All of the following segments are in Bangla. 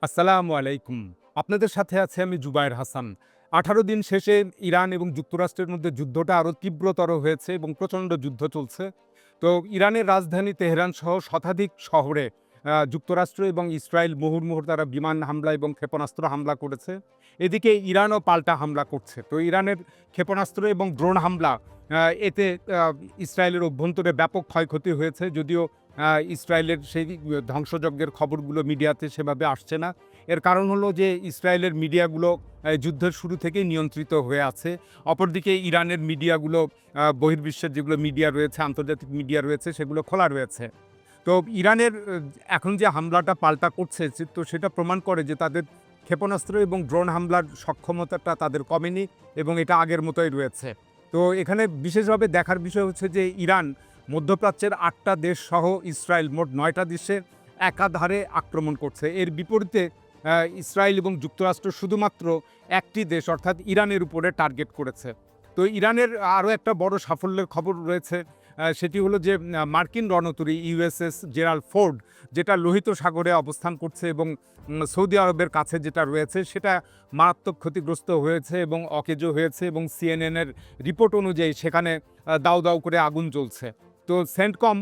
আসসালামু আলাইকুম। আপনাদের সাথে আছে আমি জুবায়ের হাসান। ১৮ দিন শেষে ইরান এবং যুক্তরাষ্ট্রের মধ্যে যুদ্ধটা আরও তীব্রতর হয়েছে এবং প্রচণ্ড যুদ্ধ চলছে। তো ইরানের রাজধানী তেহরান সহ শতাধিক শহরে যুক্তরাষ্ট্র এবং ইসরায়েল মুহুর্মুহু তারা বিমান হামলা এবং ক্ষেপণাস্ত্র হামলা করেছে। এদিকে ইরানও পাল্টা হামলা করছে। তো ইরানের ক্ষেপণাস্ত্র এবং ড্রোন হামলা এতে ইসরায়েলের অভ্যন্তরে ব্যাপক ক্ষয়ক্ষতি হয়েছে। যদিও ইসরায়েলের সেই ধ্বংসযজ্ঞের খবরগুলো মিডিয়াতে সেভাবে আসছে না। এর কারণ হলো যে ইসরায়েলের মিডিয়াগুলো যুদ্ধের শুরু থেকেই নিয়ন্ত্রিত হয়ে আছে। অপরদিকে ইরানের মিডিয়াগুলো বহির্বিশ্বের যেগুলো মিডিয়া রয়েছে, আন্তর্জাতিক মিডিয়া রয়েছে সেগুলো খোলা রয়েছে। তো ইরানের এখন যে হামলাটা পাল্টা করছে তো সেটা প্রমাণ করে যে তাদের ক্ষেপণাস্ত্র এবং ড্রোন হামলার সক্ষমতাটা তাদের কমেনি এবং এটা আগের মতোই রয়েছে। তো এখানে বিশেষভাবে দেখার বিষয় হচ্ছে যে ইরান মধ্যপ্রাচ্যের ৮টা দেশ সহ ইসরায়েল মোট ৯টা দেশে একাধারে আক্রমণ করছে। এর বিপরীতে ইসরায়েল এবং যুক্তরাষ্ট্র শুধুমাত্র একটি দেশ অর্থাৎ ইরানের উপরে টার্গেট করেছে। তো ইরানের আরও একটা বড় সাফল্যের খবর রয়েছে। সেটি হলো যে মার্কিন রণতরী ইউএসএস জেরাল্ড ফোর্ড যেটা লোহিত সাগরে অবস্থান করছে এবং সৌদি আরবের কাছে যেটা রয়েছে সেটা মারাত্মক ক্ষতিগ্রস্ত হয়েছে এবং অকেজো হয়েছে এবং সিএনএনের রিপোর্ট অনুযায়ী সেখানে দাউ দাউ করে আগুন জ্বলছে। তো সেন্টকম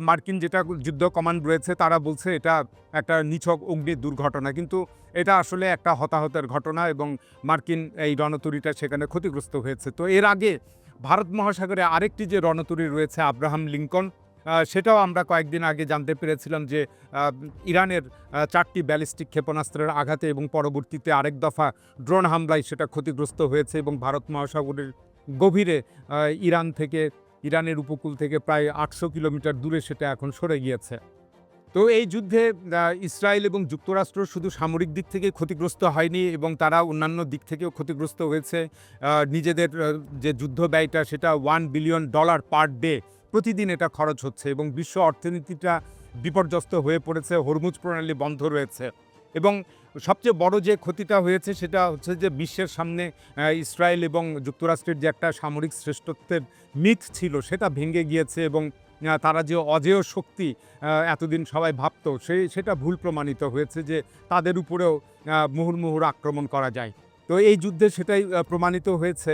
মার্কিন যেটা যুদ্ধ কমান্ড রয়েছে তারা বলছে এটা একটা নিছক অগ্নি দুর্ঘটনা, কিন্তু এটা আসলে একটা হতাহতের ঘটনা এবং মার্কিন এই রণতরীটা সেখানে ক্ষতিগ্রস্ত হয়েছে। তো এর আগে ভারত মহাসাগরে আরেকটি যে রণতরী রয়েছে আব্রাহাম লিঙ্কন, সেটাও আমরা কয়েকদিন আগে জানতে পেরেছিলাম যে ইরানের ৪টি ব্যালিস্টিক ক্ষেপণাস্ত্রের আঘাতে এবং পরবর্তীতে আরেক দফা ড্রোন হামলায় সেটা ক্ষতিগ্রস্ত হয়েছে এবং ভারত মহাসাগরের গভীরে ইরানের উপকূল থেকে প্রায় ৮০০ কিলোমিটার দূরে সেটা এখন সরে গিয়েছে। তো এই যুদ্ধে ইসরায়েল এবং যুক্তরাষ্ট্র শুধু সামরিক দিক থেকে ক্ষতিগ্রস্ত হয়নি এবং তারা অন্যান্য দিক থেকেও ক্ষতিগ্রস্ত হয়েছে। নিজেদের যে যুদ্ধ ব্যয়টা সেটা $1 বিলিয়ন পার ডে প্রতিদিন এটা খরচ হচ্ছে এবং বিশ্ব অর্থনীতিটা বিপর্যস্ত হয়ে পড়েছে। হরমুজ প্রণালী বন্ধ রয়েছে এবং সবচেয়ে বড় যে ক্ষতিটা হয়েছে সেটা হচ্ছে যে বিশ্বের সামনে ইসরায়েল এবং যুক্তরাষ্ট্রের যে একটা সামরিক শ্রেষ্ঠত্বের মিথ ছিল সেটা ভেঙে গিয়েছে এবং তারা যে অজেয় শক্তি এতদিন সবাই ভাবত সেটা ভুল প্রমাণিত হয়েছে যে তাদের উপরেও মুহুর্মুহু আক্রমণ করা যায়। তো এই যুদ্ধে সেটাই প্রমাণিত হয়েছে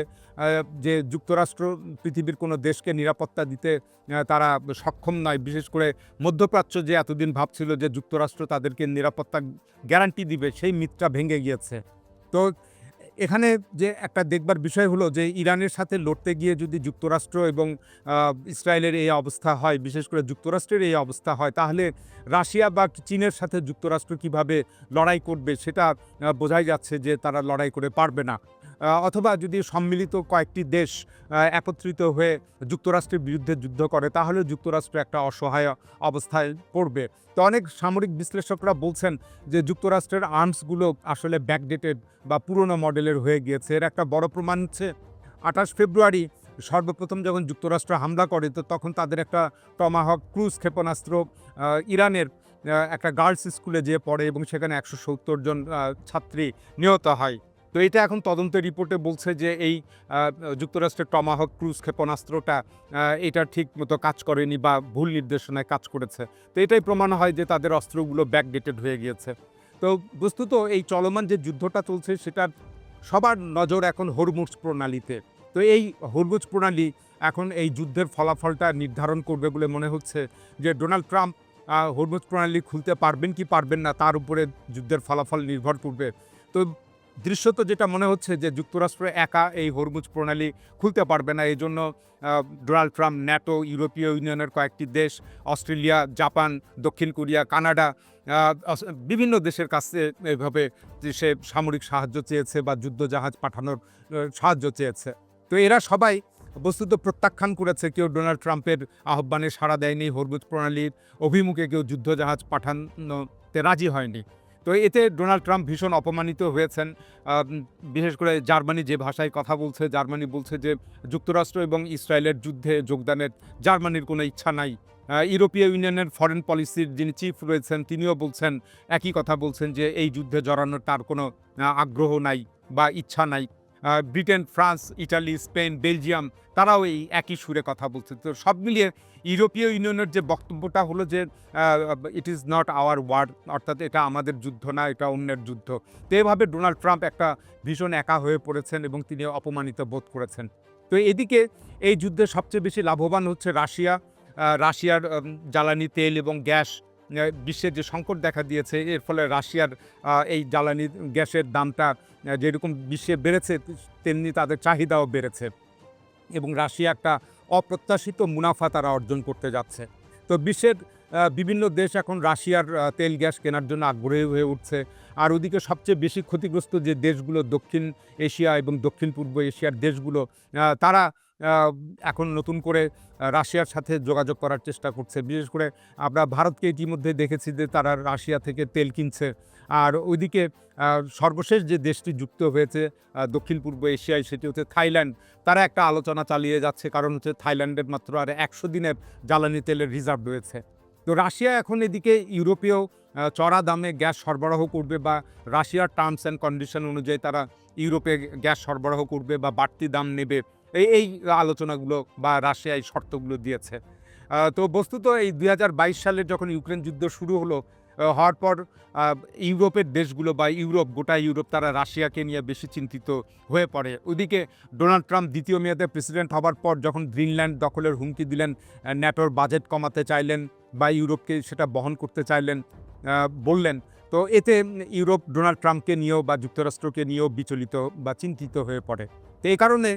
যে যুক্তরাষ্ট্র পৃথিবীর কোনো দেশকে নিরাপত্তা দিতে তারা সক্ষম নয়। বিশেষ করে মধ্যপ্রাচ্য যে এতদিন ভাবছিল যে যুক্তরাষ্ট্র তাদেরকে নিরাপত্তা গ্যারান্টি দিবে সেই মিথটা ভেঙে গিয়েছে। তো এখানে যে একটা দেখবার বিষয় হলো যে ইরানের সাথে লড়তে গিয়ে যদি যুক্তরাষ্ট্র এবং ইসরায়েলের এই অবস্থা হয়, বিশেষ করে যুক্তরাষ্ট্রের এই অবস্থা হয়, তাহলে রাশিয়া বা চীনের সাথে যুক্তরাষ্ট্র কিভাবে লড়াই করবে সেটা বোঝাই যাচ্ছে যে তারা লড়াই করে পারবে না। অথবা যদি সম্মিলিত কয়েকটি দেশ একত্রিত হয়ে যুক্তরাষ্ট্রের বিরুদ্ধে যুদ্ধ করে তাহলে যুক্তরাষ্ট্র একটা অসহায় অবস্থায় পড়বে। তো অনেক সামরিক বিশ্লেষকরা বলছেন যে যুক্তরাষ্ট্রের আর্মসগুলো আসলে ব্যাকডেটেড বা পুরনো মডেলের হয়ে গিয়েছে। এর একটা বড় প্রমাণ হচ্ছে ২৮ ফেব্রুয়ারি সর্বপ্রথম যখন যুক্তরাষ্ট্র হামলা করে তো তখন তাদের একটা টমাহক ক্রুজ ক্ষেপণাস্ত্র ইরানের একটা গার্লস স্কুলে যেয়ে পড়ে এবং সেখানে ১৭০ জন ছাত্রী নিহত হয়। তো এটা এখন তদন্তের রিপোর্টে বলছে যে এই যুক্তরাষ্ট্রের টমাহক ক্রুজ ক্ষেপণাস্ত্রটা এটা ঠিক মতো কাজ করেনি বা ভুল নির্দেশনায় কাজ করেছে। তো এটাই প্রমাণ হয় যে তাদের অস্ত্রগুলো ব্যাকডেটেড হয়ে গিয়েছে। তো বস্তুত এই চলমান যে যুদ্ধটা চলছে সেটার সবার নজর এখন হরমুজ প্রণালীতে। তো এই হরমুজ প্রণালী এখন এই যুদ্ধের ফলাফলটা নির্ধারণ করবে বলে মনে হচ্ছে যে ডোনাল্ড ট্রাম্প হরমুজ প্রণালী খুলতে পারবেন কি পারবেন না তার উপরে যুদ্ধের ফলাফল নির্ভর করবে। তো দৃশ্যত যেটা মনে হচ্ছে যে যুক্তরাষ্ট্র একা এই হরমুজ প্রণালী খুলতে পারবে না। এজন্য ডোনাল্ড ট্রাম্প, ন্যাটো, ইউরোপীয় ইউনিয়নের কয়েকটি দেশ, অস্ট্রেলিয়া, জাপান, দক্ষিণ কোরিয়া, কানাডা বিভিন্ন দেশের কাছে এভাবে যে সে সামরিক সাহায্য চেয়েছে বা যুদ্ধজাহাজ পাঠানোর সাহায্য চেয়েছে। তো এরা সবাই বস্তুত প্রত্যাখ্যান করেছে। কেউ ডোনাল্ড ট্রাম্পের আহ্বানে সাড়া দেয়নি, হরমুজ প্রণালীর অভিমুখে কেউ যুদ্ধজাহাজ পাঠানোতে রাজি হয়নি। তো এতে ডোনাল্ড ট্রাম্প ভীষণ অপমানিত হয়েছেন। বিশেষ করে জার্মানি যে ভাষায় কথা বলছে, জার্মানি বলছে যে যুক্তরাষ্ট্র এবং ইসরায়েলের যুদ্ধে যোগদানের জার্মানির কোনো ইচ্ছা নাই। ইউরোপীয় ইউনিয়নের ফরেন পলিসির যিনি চিফ রয়েছেন তিনিও বলছেন, একই কথা বলছেন যে এই যুদ্ধে জড়ানোর তার কোনো আগ্রহ নাই বা ইচ্ছা নাই। Britain, France, Italy, Spain, Belgium তারাও এই একই সুরে কথা বলছে। তো সব মিলিয়ে ইউরোপীয় ইউনিয়নের যে বক্তব্যটা হলো যে it is not our war, অর্থাৎ এটা আমাদের যুদ্ধ না, এটা অন্যের যুদ্ধ। তো এভাবে ডোনাল্ড ট্রাম্প একটা ভীষণ একা হয়ে পড়েছেন এবং তিনি অপমানিত বোধ করেছেন। তো এদিকে এই যুদ্ধে সবচেয়ে বেশি লাভবান হচ্ছে রাশিয়া। রাশিয়ার জ্বালানি তেল এবং গ্যাস বিশ্বের যে সংকট দেখা দিয়েছে, এর ফলে রাশিয়ার এই জ্বালানি গ্যাসের দামটা যেরকম বিশ্বে বেড়েছে, তেমনি তাদের চাহিদাও বেড়েছে এবং রাশিয়া একটা অপ্রত্যাশিত মুনাফা তারা অর্জন করতে যাচ্ছে। তো বিশ্বের বিভিন্ন দেশ এখন রাশিয়ার তেল গ্যাস কেনার জন্য আগ্রহী হয়ে উঠছে। আর ওদিকে সবচেয়ে বেশি ক্ষতিগ্রস্ত যে দেশগুলো দক্ষিণ এশিয়া এবং দক্ষিণ পূর্ব এশিয়ার দেশগুলো, তারা এখন নতুন করে রাশিয়ার সাথে যোগাযোগ করার চেষ্টা করছে। বিশেষ করে আমরা ভারতকে ইতিমধ্যে দেখেছি যে তারা রাশিয়া থেকে তেল কিনছে। আর ওইদিকে সর্বশেষ যে দেশটি যুক্ত হয়েছে দক্ষিণ পূর্ব এশিয়ায়, সেটি হচ্ছে থাইল্যান্ড। তারা একটা আলোচনা চালিয়ে যাচ্ছে, কারণ হচ্ছে থাইল্যান্ডের মাত্র আর ১০০ দিনের জ্বালানি তেলের রিজার্ভ রয়েছে। তো রাশিয়া এখন এদিকে ইউরোপীয় চড়া দামে গ্যাস সরবরাহ করবে বা রাশিয়ার টার্মস অ্যান্ড কন্ডিশন অনুযায়ী তারা ইউরোপে গ্যাস সরবরাহ করবে বা বাড়তি দাম নেবে, এই আলোচনাগুলো বা রাশিয়া এই শর্তগুলো দিয়েছে। তো বস্তুত এই ২০২২ সালে যখন ইউক্রেন যুদ্ধ শুরু হলো, হওয়ার পর ইউরোপের দেশগুলো বা গোটা ইউরোপ তারা রাশিয়াকে নিয়ে বেশি চিন্তিত হয়ে পড়ে। ওদিকে ডোনাল্ড ট্রাম্প দ্বিতীয় মেয়াদে প্রেসিডেন্ট হবার পর যখন গ্রিনল্যান্ড দখলের হুমকি দিলেন, ন্যাটোর বাজেট কমাতে চাইলেন বা ইউরোপকে সেটা বহন করতে চাইলেন, বললেন, তো এতে ইউরোপ ডোনাল্ড ট্রাম্পকে নিয়েও বা যুক্তরাষ্ট্রকে নিয়েও বিচলিত বা চিন্তিত হয়ে পড়ে। তো এই কারণে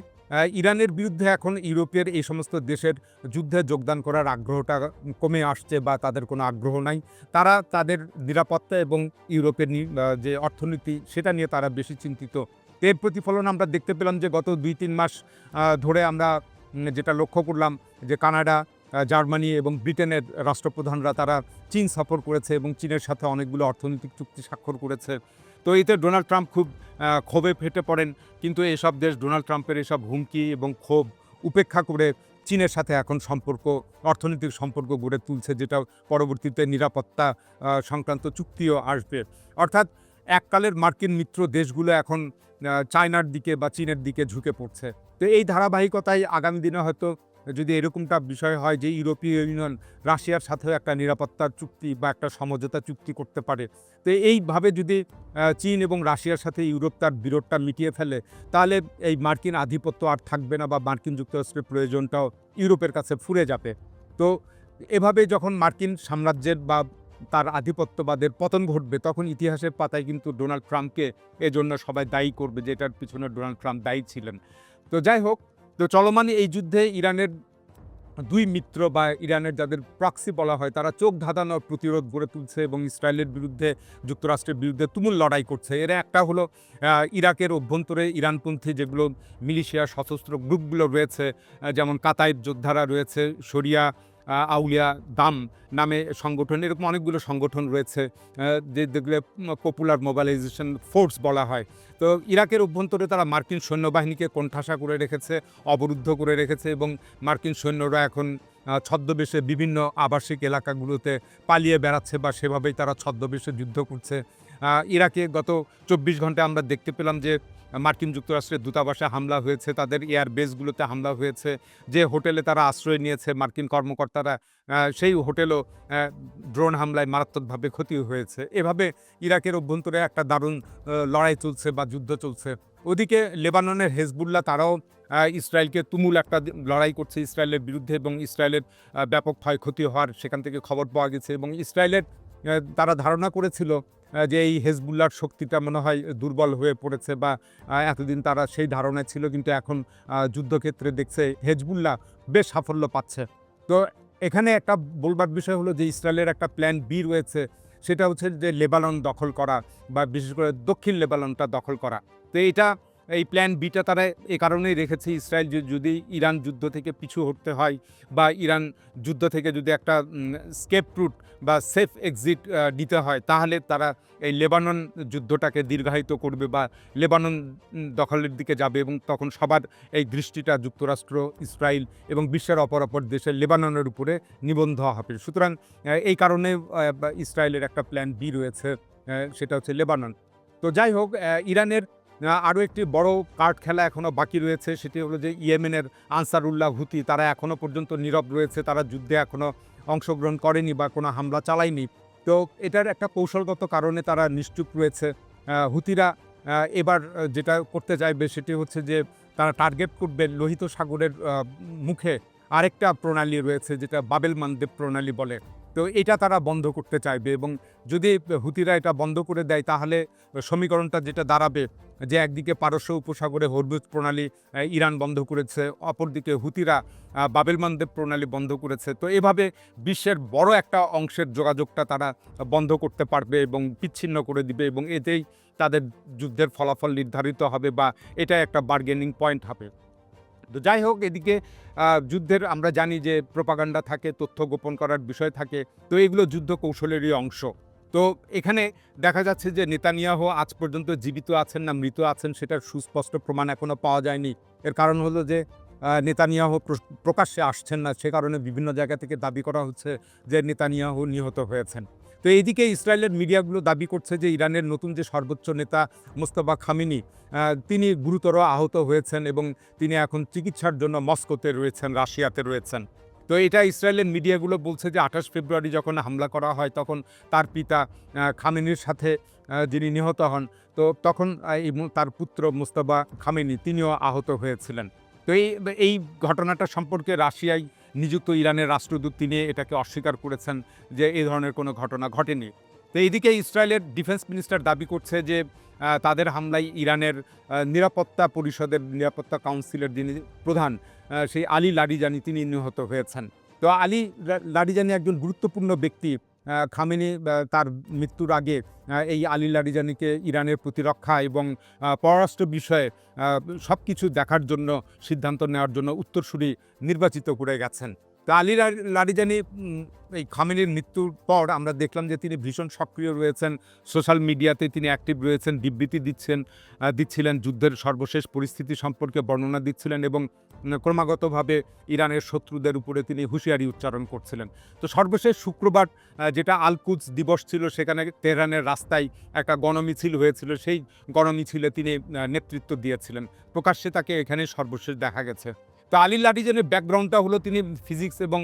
ইরানের বিরুদ্ধে এখন ইউরোপের এই সমস্ত দেশের যুদ্ধে যোগদান করার আগ্রহটা কমে আসছে বা তাদের কোনো আগ্রহ নাই। তারা তাদের নিরাপত্তা এবং ইউরোপের যে অর্থনীতি, সেটা নিয়ে তারা বেশি চিন্তিত। এর প্রতিফলন আমরা দেখতে পেলাম যে গত ২-৩ মাস ধরে আমরা যেটা লক্ষ্য করলাম যে কানাডা, জার্মানি এবং ব্রিটেনের রাষ্ট্রপ্রধানরা তারা চীন সফর করেছে এবং চীনের সাথে অনেকগুলো অর্থনৈতিক চুক্তি স্বাক্ষর করেছে। তো এতে ডোনাল্ড ট্রাম্প খুব ক্ষোভে ফেটে পড়েন। কিন্তু এসব দেশ ডোনাল্ড ট্রাম্পের এসব হুমকি এবং ক্ষোভ উপেক্ষা করে চীনের সাথে এখন অর্থনৈতিক সম্পর্ক গড়ে তুলছে, যেটা পরবর্তীতে নিরাপত্তা সংক্রান্ত চুক্তিও আসবে। অর্থাৎ এককালের মার্কিন মিত্র দেশগুলো এখন চায়নার দিকে বা চীনের দিকে ঝুঁকে পড়ছে। তো এই ধারাবাহিকতায় আগামী দিনে হয়তো যদি এরকমটা বিষয় হয় যে ইউরোপীয় ইউনিয়ন রাশিয়ার সাথেও একটা নিরাপত্তার চুক্তি বা একটা সমঝোতা চুক্তি করতে পারে, তো এইভাবে যদি চীন এবং রাশিয়ার সাথে ইউরোপ তার বিরোধটা মিটিয়ে ফেলে, তাহলে এই মার্কিন আধিপত্য আর থাকবে না বা মার্কিন যুক্তরাষ্ট্রের প্রয়োজনটাও ইউরোপের কাছে ফুরে যাবে। তো এভাবে যখন মার্কিন সাম্রাজ্যের বা তার আধিপত্যবাদের পতন ঘটবে, তখন ইতিহাসের পাতায় কিন্তু ডোনাল্ড ট্রাম্পকে এজন্য সবাই দায়ী করবে যে এটার পিছনে ডোনাল্ড ট্রাম্প দায়ী ছিলেন। তো যাই হোক, তো চলমান এই যুদ্ধে ইরানের ২ মিত্র বা ইরানের যাদের প্রক্সি বলা হয়, তারা চোখ ধাঁধানো প্রতিরোধ গড়ে তুলছে এবং ইসরায়েলের বিরুদ্ধে, যুক্তরাষ্ট্রের বিরুদ্ধে তুমুল লড়াই করছে। এর একটা হলো ইরাকের অভ্যন্তরে ইরানপন্থী যেগুলো মিলিশিয়া সশস্ত্র গ্রুপগুলো রয়েছে, যেমন কাতাইব যোদ্ধারা রয়েছে, শরিয়া আউলিয়া দাম নামে সংগঠন, এরকম অনেকগুলো সংগঠন রয়েছে যেগুলো পপুলার মোবিলাইজেশন ফোর্স বলা হয়। তো ইরাকের অভ্যন্তরে তারা মার্কিন সৈন্যবাহিনীকে কোণঠাসা করে রেখেছে, অবরুদ্ধ করে রেখেছে এবং মার্কিন সৈন্যরা এখন ছদ্মবেশে বিভিন্ন আবাসিক এলাকাগুলোতে পালিয়ে বেড়াচ্ছে বা সেভাবেই তারা ছদ্মবেশে যুদ্ধ করছে। ইরাকে গত ২৪ ঘন্টায় আমরা দেখতে পেলাম যে মার্কিন যুক্তরাষ্ট্রের দূতাবাসে হামলা হয়েছে, তাদের এয়ার বেসগুলোতে হামলা হয়েছে, যে হোটেলে তারা আশ্রয় নিয়েছে মার্কিন কর্মকর্তারা, সেই হোটেলও ড্রোন হামলায় মারাত্মকভাবে ক্ষতি হয়েছে। এভাবে ইরাকের অভ্যন্তরে একটা দারুণ লড়াই চলছে বা যুদ্ধ চলছে। ওদিকে লেবাননের হেজবুল্লাহ তারাও ইসরায়েলকে তুমুল একটা লড়াই করছে ইসরায়েলের বিরুদ্ধে এবং ইসরায়েলের ব্যাপক ক্ষয়ক্ষতি হওয়ার সেখান থেকে খবর পাওয়া গেছে এবং ইসরায়েলের তারা ধারণা করেছিল যে এই হেজবুল্লাহর শক্তিটা মনে হয় দুর্বল হয়ে পড়েছে বা এতদিন তারা সেই ধারণায় ছিল, কিন্তু এখন যুদ্ধক্ষেত্রে দেখছে হেজবুল্লাহ বেশ সাফল্য পাচ্ছে। তো এখানে একটা বলবার বিষয় হলো যে ইসরায়েলের একটা প্ল্যান বি রয়েছে, সেটা হচ্ছে যে লেবানন দখল করা বা বিশেষ করে দক্ষিণ লেবাননটা দখল করা। তো এই প্ল্যান বিটা তারা এ কারণেই রেখেছে, ইসরায়েল যদি ইরান যুদ্ধ থেকে পিছু হটতে হয় বা ইরান যুদ্ধ থেকে যদি একটা স্কেপ রুট বা সেফ এক্সিট নিতে হয়, তাহলে তারা এই লেবানন যুদ্ধটাকে দীর্ঘায়িত করবে বা লেবানন দখলের দিকে যাবে এবং তখন সবার এই দৃষ্টিটা যুক্তরাষ্ট্র, ইসরায়েল এবং বিশ্বের অপর দেশের লেবাননের উপরে নিবদ্ধ হবে। সুতরাং এই কারণে ইসরায়েলের একটা প্ল্যান বি রয়েছে, সেটা হচ্ছে লেবানন। তো যাই হোক, ইরানের আরও একটি বড় কার্ড খেলা এখনও বাকি রয়েছে, সেটি হলো যে ইয়েমেনের আনসারুল্লাহ হুতি, তারা এখনও পর্যন্ত নীরব রয়েছে, তারা যুদ্ধে এখনও অংশগ্রহণ করেনি বা কোনো হামলা চালায়নি। তো এটার একটা কৌশলগত কারণে তারা নিশ্চুপ রয়েছে। হুতিরা এবার যেটা করতে চাইবে সেটি হচ্ছে যে তারা টার্গেট করবে লোহিত সাগরের মুখে আরেকটা প্রণালী রয়েছে যেটা বাবেল মানদেব প্রণালী বলে। তো এটা তারা বন্ধ করতে চাইবে এবং যদি হুতিরা এটা বন্ধ করে দেয় তাহলে সমীকরণটা যেটা দাঁড়াবে যে একদিকে পারস্য উপসাগরে হরমুজ প্রণালী ইরান বন্ধ করেছে, অপরদিকে হুতিরা বাবেল মানদেব প্রণালী বন্ধ করেছে। তো এভাবে বিশ্বের বড় একটা অংশের যোগাযোগটা তারা বন্ধ করতে পারবে এবং বিচ্ছিন্ন করে দিবে এবং এতেই তাদের যুদ্ধের ফলাফল নির্ধারিত হবে বা এটা একটা বার্গেনিং পয়েন্ট হবে। তো যাই হোক, এদিকে যুদ্ধের আমরা জানি যে প্রোপাগান্ডা থাকে, তথ্য গোপন করার বিষয় থাকে। তো এগুলো যুদ্ধ কৌশলেরই অংশ। তো এখানে দেখা যাচ্ছে যে নেতানিয়াহু আজ পর্যন্ত জীবিত আছেন না মৃত আছেন সেটার সুস্পষ্ট প্রমাণ এখনো পাওয়া যায়নি। এর কারণ হলো যে নেতানিয়াহু প্রকাশ্যে আসছেন না। সে কারণে বিভিন্ন জায়গা থেকে দাবি করা হচ্ছে যে নেতানিয়াহু নিহত হয়েছেন। তো এইদিকে ইসরায়েলের মিডিয়াগুলো দাবি করছে যে ইরানের নতুন যে সর্বোচ্চ নেতা মোস্তফা খামেনি তিনি গুরুতর আহত হয়েছেন এবং তিনি এখন চিকিৎসার জন্য মস্কোতে রয়েছেন, রাশিয়াতে রয়েছেন। তো এটা ইসরায়েলের মিডিয়াগুলো বলছে যে ২৮ ফেব্রুয়ারি যখন হামলা করা হয় তখন তার পিতা খামেনির সাথে যিনি নিহত হন, তো তখন তার পুত্র মোস্তফা খামেনি তিনিও আহত হয়েছিলেন। তো এই ঘটনাটা সম্পর্কে রাশিয়ায় নিযুক্ত ইরানের রাষ্ট্রদূত তিনি এটাকে অস্বীকার করেছেন যে এই ধরনের কোনো ঘটনা ঘটেনি। তো এইদিকে ইসরায়েলের ডিফেন্স মিনিস্টার দাবি করছে যে তাদের হামলায় ইরানের নিরাপত্তা পরিষদের নিরাপত্তা কাউন্সিলের যিনি প্রধান সেই আলী লারিজানি তিনি নিহত হয়েছেন। তো আলী লারিজানি একজন গুরুত্বপূর্ণ ব্যক্তি। খামেনি তার মৃত্যুর আগে এই আলী লারিজানিকে ইরানের প্রতিরক্ষা এবং পররাষ্ট্র বিষয়ে সব কিছু দেখার জন্য, সিদ্ধান্ত নেওয়ার জন্য উত্তরসূরি নির্বাচিত করে গেছেন। তো আলী লারিজানি এই খামেনির মৃত্যুর পর আমরা দেখলাম যে তিনি ভীষণ সক্রিয় রয়েছেন, সোশ্যাল মিডিয়াতে তিনি অ্যাক্টিভ রয়েছেন, বিবৃতি দিচ্ছিলেন, যুদ্ধের সর্বশেষ পরিস্থিতি সম্পর্কে বর্ণনা দিচ্ছিলেন এবং ক্রমাগতভাবে ইরানের শত্রুদের উপরে তিনি হুঁশিয়ারি উচ্চারণ করছিলেন। তো সর্বশেষ শুক্রবার যেটা আল কুদস দিবস ছিল, সেখানে তেহরানের রাস্তায় একটা গণমিছিল হয়েছিল, সেই গণমিছিলে তিনি নেতৃত্ব দিয়েছিলেন। প্রকাশ্যে তাকে এখানে সর্বশেষ দেখা গেছে। তো আলী লারিজানির ব্যাকগ্রাউন্ডটা হলো তিনি ফিজিক্স এবং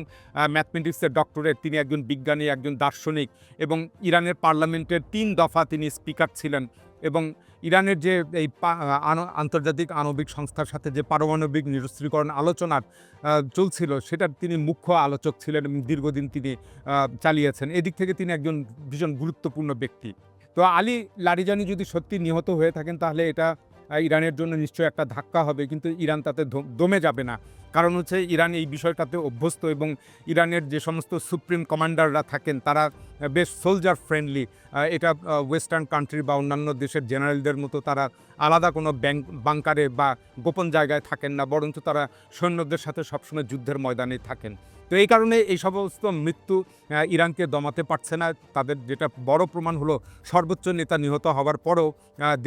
ম্যাথমেটিক্সের ডক্টরেট, তিনি একজন বিজ্ঞানী, একজন দার্শনিক এবং ইরানের পার্লামেন্টের ৩ দফা তিনি স্পিকার ছিলেন এবং ইরানের যে এই আন্তর্জাতিক আণবিক সংস্থার সাথে যে পারমাণবিক নিরস্ত্রীকরণ আলোচনা চলছিল সেটার তিনি মুখ্য আলোচক ছিলেন এবং দীর্ঘদিন তিনি চালিয়েছেন। এদিক থেকে তিনি একজন ভীষণ গুরুত্বপূর্ণ ব্যক্তি। তো আলী লারিজানি যদি সত্যি নিহত হয়ে থাকেন তাহলে এটা ইরানের জন্য নিশ্চয়ই একটা ধাক্কা হবে, কিন্তু ইরান তাতে দমে যাবে না। কারণ হচ্ছে ইরান এই বিষয়টাতে অভ্যস্ত এবং ইরানের যে সমস্ত সুপ্রিম কমান্ডাররা থাকেন তারা বেশ সোলজার ফ্রেন্ডলি। এটা ওয়েস্টার্ন কান্ট্রি বা অন্যান্য দেশের জেনারেলদের মতো তারা আলাদা কোনো বাংকারে বা গোপন জায়গায় থাকেন না, বরঞ্চ তারা সৈন্যদের সাথে সবসময় যুদ্ধের ময়দানে থাকেন। তো এই কারণে এই সমস্ত মৃত্যু ইরানকে দমাতে পারছে না। তাদের যেটা বড় প্রমাণ হলো সর্বোচ্চ নেতা নিহত হওয়ার পরও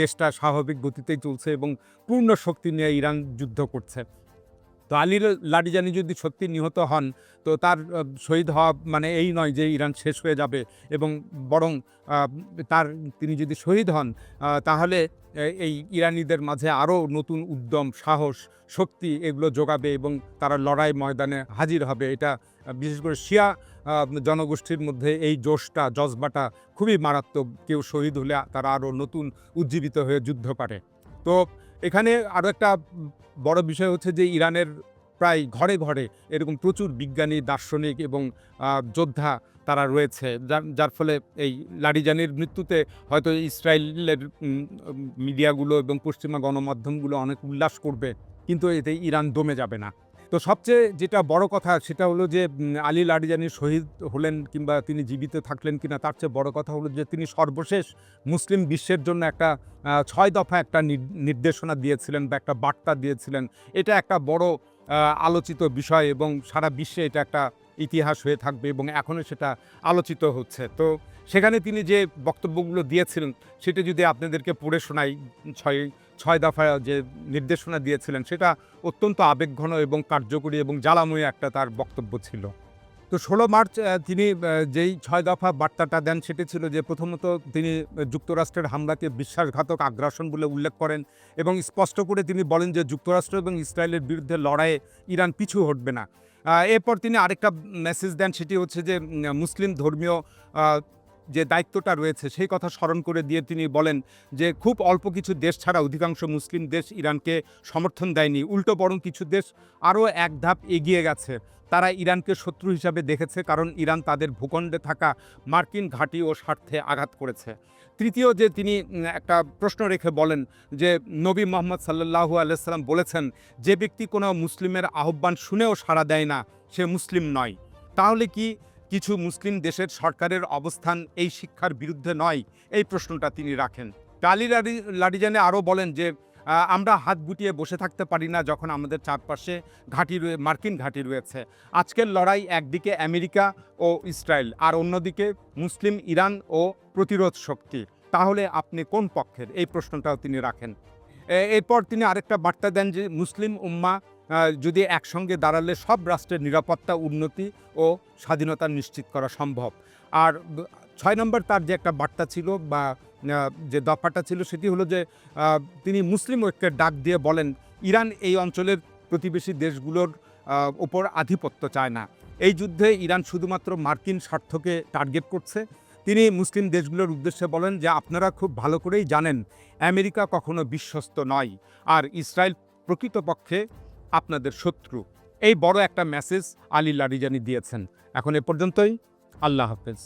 দেশটা স্বাভাবিক গতিতেই চলছে এবং পূর্ণ শক্তি নিয়ে ইরান যুদ্ধ করছে। তো আলী লারিজানি যদি সত্যি নিহত হন তো তার শহীদ হওয়া মানে এই নয় যে ইরান শেষ হয়ে যাবে, এবং বরং তিনি যদি শহীদ হন তাহলে এই ইরানিদের মাঝে আরও নতুন উদ্যম, সাহস, শক্তি এগুলো যোগাবে এবং তারা লড়াই ময়দানে হাজির হবে। এটা বিশেষ করে শিয়া জনগোষ্ঠীর মধ্যে এই জজবাটা খুবই মারাত্মক। কেউ শহীদ হলে তারা আরও নতুন উজ্জীবিত হয়ে যুদ্ধ করে। তো এখানে আরও একটা বড় বিষয় হচ্ছে যে ইরানের প্রায় ঘরে ঘরে এরকম প্রচুর বিজ্ঞানী, দার্শনিক এবং যোদ্ধা তারা রয়েছে, যার ফলে এই লারিজানির মৃত্যুতে হয়তো ইসরায়েলের মিডিয়াগুলো এবং পশ্চিমা গণমাধ্যমগুলো অনেক উল্লাস করবে, কিন্তু এতে ইরান দমে যাবে না। তো সবচেয়ে যেটা বড় কথা সেটা হলো যে আলী লারিজানি শহীদ হলেন কিংবা তিনি জীবিত থাকলেন কিনা, তার চেয়ে বড় কথা হলো যে তিনি সর্বশেষ মুসলিম বিশ্বের জন্য একটা ৬ দফা একটা নির্দেশনা দিয়েছিলেন বা একটা বার্তা দিয়েছিলেন। এটা একটা বড় আলোচিত বিষয় এবং সারা বিশ্বে এটা একটা ইতিহাস হয়ে থাকবে এবং এখনও সেটা আলোচিত হচ্ছে। তো সেখানে তিনি যে বক্তব্যগুলো দিয়েছিলেন সেটা যদি আপনাদেরকে পড়ে শোনাই, ছয় দফা যে নির্দেশনা দিয়েছিলেন সেটা অত্যন্ত আবেগঘন এবং কার্যকরী এবং জ্বালাময়ী একটা তার বক্তব্য ছিল। তো তো ১৬ মার্চ তিনি যেই ৬ দফা বার্তাটা দেন সেটি ছিল যে প্রথমত তিনি যুক্তরাষ্ট্রের হামলাকে বিশ্বাসঘাতক আগ্রাসন বলে উল্লেখ করেন এবং স্পষ্ট করে তিনি বলেন যে যুক্তরাষ্ট্র এবং ইসরায়েলের বিরুদ্ধে লড়াইয়ে ইরান পিছু হটবে না। এরপর তিনি আরেকটা মেসেজ দেন, সেটি হচ্ছে যে মুসলিম ধর্মীয় যে দায়িত্বটা রয়েছে সেই কথা স্মরণ করে দিয়ে তিনি বলেন যে খুব অল্প কিছু দেশ ছাড়া অধিকাংশ মুসলিম দেশ ইরানকে সমর্থন দেয়নি, উল্টো বরং কিছু দেশ আরও এক ধাপ এগিয়ে গেছে। তারা ইরানকে শত্রু হিসাবে দেখেছে কারণ ইরান তাদের ভূখণ্ডে থাকা মার্কিন ঘাঁটি ও স্বার্থে আঘাত করেছে। তৃতীয় যে তিনি একটা প্রশ্ন রেখে বলেন যে নবী মোহাম্মদ সাল্লাল্লাহু আলাইহি সাল্লাম বলেছেন, যে ব্যক্তি কোনো মুসলিমের আহ্বান শুনেও সাড়া দেয় না সে মুসলিম নয়। তাহলে কি কিছু মুসলিম দেশের সরকারের অবস্থান এই শিক্ষার বিরুদ্ধে নয়? এই প্রশ্নটা তিনি রাখেন। আলী লারিজানি আরও বলেন যে আমরা হাত গুটিয়ে বসে থাকতে পারি না যখন আমাদের চারপাশে মার্কিন ঘাঁটি রয়েছে। আজকের লড়াই একদিকে আমেরিকা ও ইসরায়েল আর অন্যদিকে মুসলিম ইরান ও প্রতিরোধ শক্তি। তাহলে আপনি কোন পক্ষের? এই প্রশ্নটাও তিনি রাখেন। এরপর তিনি আরেকটা বার্তা দেন যে মুসলিম উম্মাহ যদি একসঙ্গে দাঁড়ালে সব রাষ্ট্রের নিরাপত্তা, উন্নতি ও স্বাধীনতা নিশ্চিত করা সম্ভব। আর ৬ নম্বর তার যে একটা বার্তা ছিল বা যে দফাটা ছিল সেটি হলো যে তিনি মুসলিম ঐক্যের ডাক দিয়ে বলেন ইরান এই অঞ্চলের প্রতিবেশী দেশগুলোর ওপর আধিপত্য চায় না। এই যুদ্ধে ইরান শুধুমাত্র মার্কিন স্বার্থকে টার্গেট করছে। তিনি মুসলিম দেশগুলোর উদ্দেশ্যে বলেন যে আপনারা খুব ভালো করেই জানেন আমেরিকা কখনো বিশ্বস্ত নয় আর ইসরায়েল প্রকৃতপক্ষে আপনাদের শত্রু। এই বড় একটা মেসেজ আলী লারিজানি দিয়েছেন। এখন এ পর্যন্তই। আল্লাহ হাফেজ।